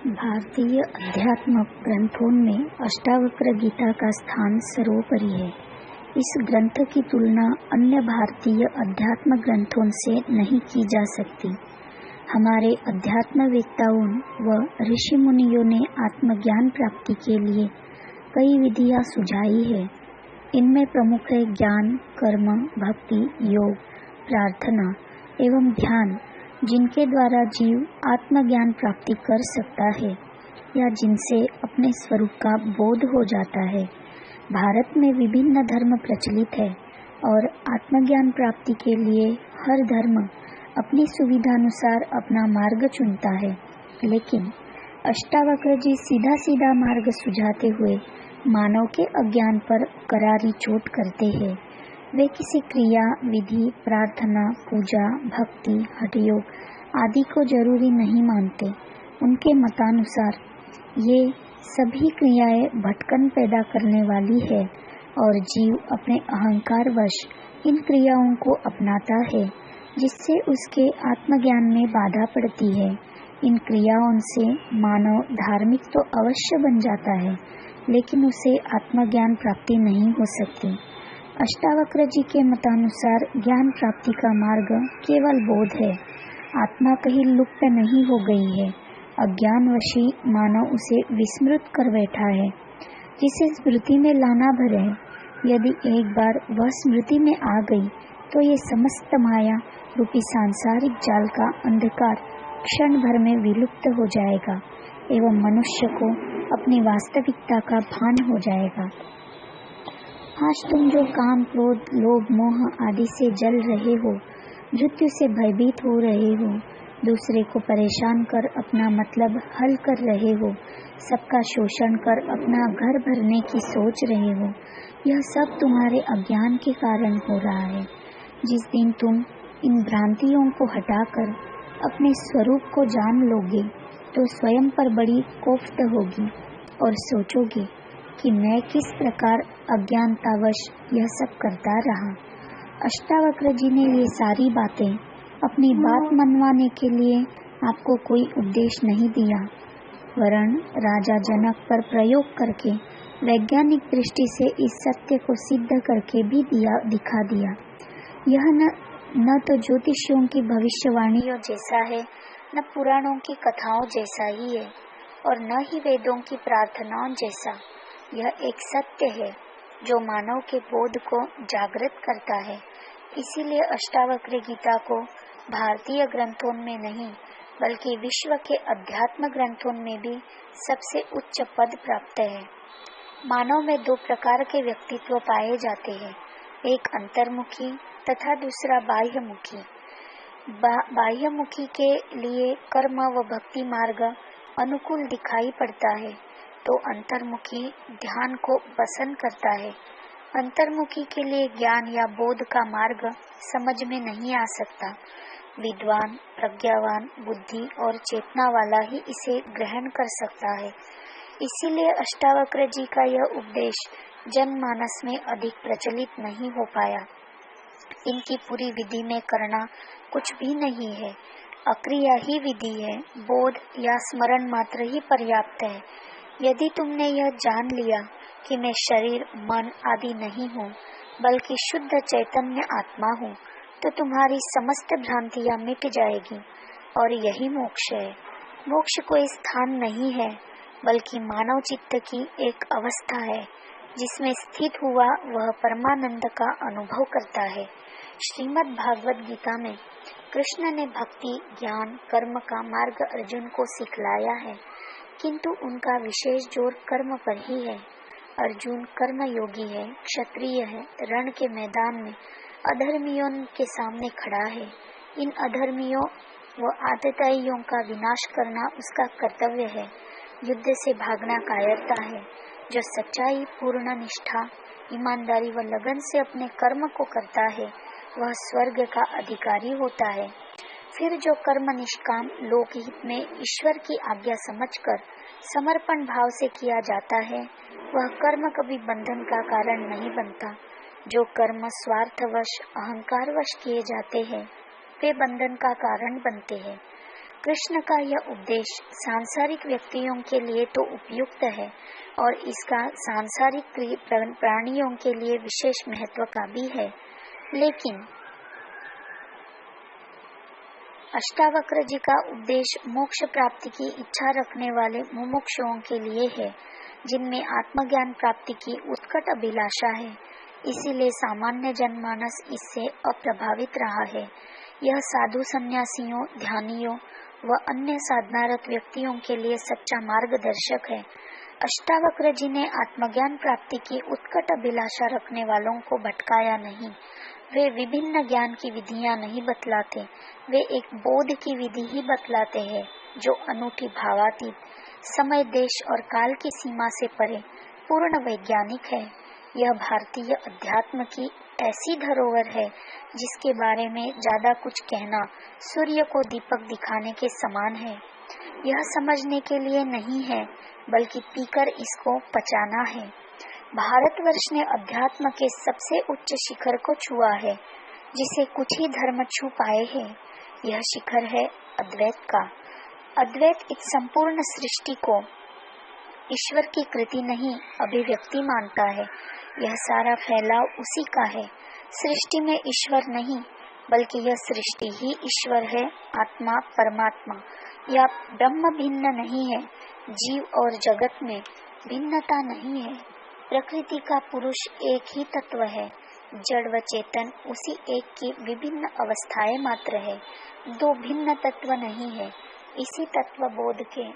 भारतीय अध्यात्म ग्रंथों में अष्टावक्र गीता का स्थान सर्वोपरि है। इस ग्रंथ की तुलना अन्य भारतीय अध्यात्म ग्रंथों से नहीं की जा सकती। हमारे अध्यात्मवेत्ताओं व ऋषि मुनियों ने आत्मज्ञान प्राप्ति के लिए कई विधियां सुझाई है। इनमें प्रमुख है ज्ञान, कर्म, भक्ति, योग, प्रार्थना एवं ध्यान, जिनके द्वारा जीव आत्मज्ञान प्राप्ति कर सकता है या जिनसे अपने स्वरूप का बोध हो जाता है। भारत में विभिन्न धर्म प्रचलित है और आत्मज्ञान प्राप्ति के लिए हर धर्म अपनी सुविधानुसार अपना मार्ग चुनता है, लेकिन अष्टावक्र जी सीधा सीधा मार्ग सुझाते हुए मानव के अज्ञान पर करारी चोट करते हैं। वे किसी क्रिया, विधि, प्रार्थना, पूजा, भक्ति, हठयोग आदि को जरूरी नहीं मानते। उनके मतानुसार ये सभी क्रियाएं भटकन पैदा करने वाली है और जीव अपने अहंकार वश इन क्रियाओं को अपनाता है, जिससे उसके आत्मज्ञान में बाधा पड़ती है। इन क्रियाओं से मानव धार्मिक तो अवश्य बन जाता है, लेकिन उसे आत्मज्ञान प्राप्ति नहीं हो सकती। अष्टावक्र जी के मतानुसार ज्ञान प्राप्ति का मार्ग केवल बोध है। आत्मा कहीं लुप्त नहीं हो गई है, अज्ञानवशी मानव उसे विस्मृत कर बैठा है, जिसे स्मृति में लाना भर है। यदि एक बार वह स्मृति में आ गई तो ये समस्त माया रूपी सांसारिक जाल का अंधकार क्षण भर में विलुप्त हो जाएगा एवं मनुष्य को अपनी वास्तविकता का भान हो जाएगा। आज तुम जो काम, क्रोध, लोभ, मोह आदि से जल रहे हो, मृत्यु से भयभीत हो रहे हो, दूसरे को परेशान कर अपना मतलब हल कर रहे हो, सबका शोषण कर अपना घर भरने की सोच रहे हो, यह सब तुम्हारे अज्ञान के कारण हो रहा है। जिस दिन तुम इन भ्रांतियों को हटाकर अपने स्वरूप को जान लोगे तो स्वयं पर बड़ी कोफ्त होगी और सोचोगे कि मैं किस प्रकार अज्ञानतावश यह सब करता रहा। अष्टावक्र जी ने ये सारी बातें अपनी बात मनवाने के लिए आपको कोई उपदेश नहीं दिया, वरन राजा जनक पर प्रयोग करके वैज्ञानिक दृष्टि से इस सत्य को सिद्ध करके भी दिखा दिया। यह न तो ज्योतिषियों की भविष्यवाणियों जैसा है, न पुराणों की कथाओं जैसा ही है, और न ही वेदों की प्रार्थनाओं जैसा। यह एक सत्य है जो मानव के बोध को जागृत करता है। इसीलिए अष्टावक्र गीता को भारतीय ग्रंथों में नहीं बल्कि विश्व के अध्यात्म ग्रंथों में भी सबसे उच्च पद प्राप्त है। मानव में दो प्रकार के व्यक्तित्व पाए जाते हैं, एक अंतर्मुखी तथा दूसरा बाह्यमुखी। बाह्यमुखी के लिए कर्म व भक्ति मार्ग अनुकूल दिखाई पड़ता है, तो अंतर्मुखी ध्यान को पसंद करता है। अंतर्मुखी के लिए ज्ञान या बोध का मार्ग समझ में नहीं आ सकता। विद्वान, प्रज्ञावान, बुद्धि और चेतना वाला ही इसे ग्रहण कर सकता है। इसीलिए अष्टावक्र जी का यह उपदेश जनमानस में अधिक प्रचलित नहीं हो पाया। इनकी पूरी विधि में करना कुछ भी नहीं है, अक्रिया ही विधि है। बोध या स्मरण मात्र ही पर्याप्त है। यदि तुमने यह जान लिया कि मैं शरीर, मन आदि नहीं हूँ, बल्कि शुद्ध चैतन्य आत्मा हूँ, तो तुम्हारी समस्त भ्रांतियाँ मिट जाएगी और यही मोक्ष है। मोक्ष कोई स्थान नहीं है, बल्कि मानव चित्त की एक अवस्था है, जिसमें स्थित हुआ वह परमानंद का अनुभव करता है। श्रीमद् भागवत गीता में कृष्ण ने भक्ति, ज्ञान, कर्म का मार्ग अर्जुन को सिखलाया है, किंतु उनका विशेष जोर कर्म पर ही है। अर्जुन कर्म योगी है, क्षत्रिय है, रण के मैदान में अधर्मियों के सामने खड़ा है। इन अधर्मियों व आतताइयों का विनाश करना उसका कर्तव्य है। युद्ध से भागना कायरता है। जो सच्चाई, पूर्ण निष्ठा, ईमानदारी व लगन से अपने कर्म को करता है, वह स्वर्ग का अधिकारी होता है। फिर जो कर्म निष्काम, लोकहित में ईश्वर की आज्ञा समझकर समर्पण भाव से किया जाता है, वह कर्म कभी बंधन का कारण नहीं बनता। जो कर्म स्वार्थवश, अहंकारवश किए जाते हैं, वे बंधन का कारण बनते हैं। कृष्ण का यह उपदेश सांसारिक व्यक्तियों के लिए तो उपयुक्त है और इसका सांसारिक प्राणियों के लिए विशेष महत्व का भी है, लेकिन अष्टावक्र जी का उपदेश मोक्ष प्राप्ति की इच्छा रखने वाले मुमुक्षुओं के लिए है, जिनमें आत्मज्ञान प्राप्ति की उत्कट अभिलाषा है। इसीलिए सामान्य जनमानस इससे अप्रभावित रहा है। यह साधु सन्यासियों, ध्यानियों व अन्य साधनारत व्यक्तियों के लिए सच्चा मार्गदर्शक है। अष्टावक्र जी ने आत्मज्ञान प्राप्ति की उत्कट अभिलाषा रखने वालों को भटकाया नहीं। वे विभिन्न ज्ञान की विधियां नहीं बतलाते, वे एक बोध की विधि ही बतलाते हैं जो अनूठी, भावातीत, समय, देश और काल की सीमा से परे पूर्ण वैज्ञानिक है। यह भारतीय अध्यात्म की ऐसी धरोहर है जिसके बारे में ज्यादा कुछ कहना सूर्य को दीपक दिखाने के समान है। यह समझने के लिए नहीं है, बल्कि पीकर इसको पचाना है। भारतवर्ष ने अध्यात्म के सबसे उच्च शिखर को छुआ है, जिसे कुछ ही धर्म छू पाए हैं। यह शिखर है अद्वैत का। अद्वैत इस संपूर्ण सृष्टि को ईश्वर की कृति नहीं, अभिव्यक्ति मानता है। यह सारा फैलाव उसी का है। सृष्टि में ईश्वर नहीं, बल्कि यह सृष्टि ही ईश्वर है। आत्मा, परमात्मा या ब्रह्म भिन्न नहीं है। जीव और जगत में भिन्नता नहीं है। प्रकृति का पुरुष एक ही तत्व है। जड़ व चेतन उसी एक की विभिन्न अवस्थाएं मात्र है। दो भिन्न तत्व नहीं है। इसी तत्व बोध के